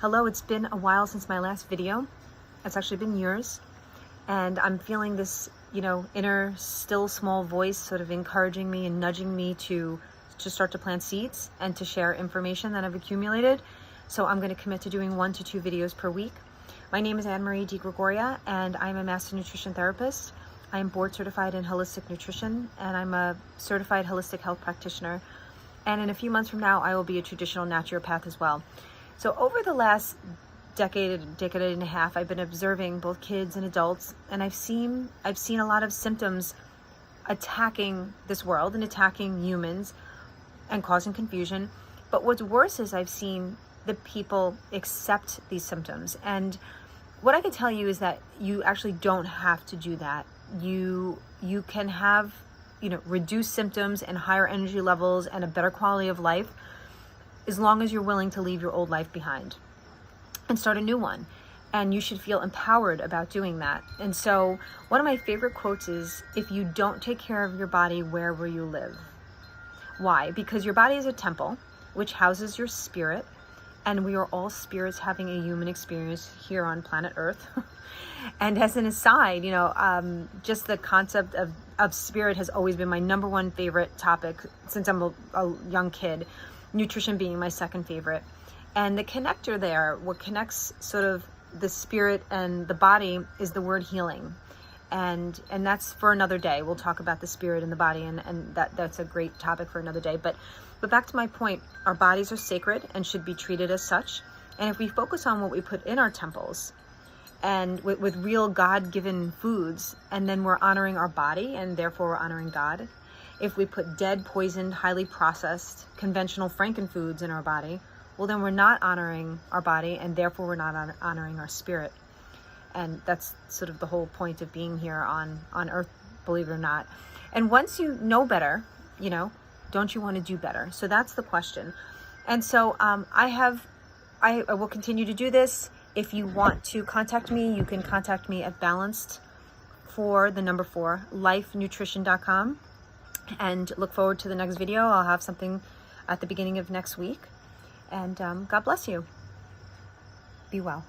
Hello, it's been a while since my last video. It's actually been years. And I'm feeling this, inner, still small voice sort of encouraging me and nudging me to start to plant seeds and to share information that I've accumulated. So I'm going to commit to doing 1 to 2 videos per week. My name is Marie De Gregoria, and I'm a master nutrition therapist. I am board certified in holistic nutrition, and I'm a certified holistic health practitioner. And in a few months from now, I will be a traditional naturopath as well. So over the last decade and a half, I've been observing both kids and adults, and I've seen a lot of symptoms attacking this world and attacking humans and causing confusion. But what's worse is I've seen the people accept these symptoms. And what I can tell you is that you actually don't have to do that. You can have, reduced symptoms and higher energy levels and a better quality of life as long as you're willing to leave your old life behind and start a new one. And you should feel empowered about doing that. And so one of my favorite quotes is, if you don't take care of your body, where will you live? Why? Because your body is a temple which houses your spirit, and we are all spirits having a human experience here on planet Earth. And as an aside, just the concept of spirit has always been my number one favorite topic since I'm a young kid, nutrition being my second favorite. And the connector there, what connects sort of the spirit and the body, is the word healing. And that's for another day. We'll talk about the spirit and the body, and that's a great topic for another day. But back to my point, our bodies are sacred and should be treated as such. And if we focus on what we put in our temples, and with real God-given foods, and then we're honoring our body, and therefore we're honoring God. If we put dead, poisoned, highly processed, conventional frankenfoods in our body, well, then we're not honoring our body, and therefore we're not honoring our spirit. And that's sort of the whole point of being here on Earth, believe it or not. And once you know better, don't you want to do better? So that's the question. And so I will continue to do this. If you want to contact me, you can contact me at balanced4lifenutrition.com. And look forward to the next video. I'll have something at the beginning of next week. And God bless you. Be well.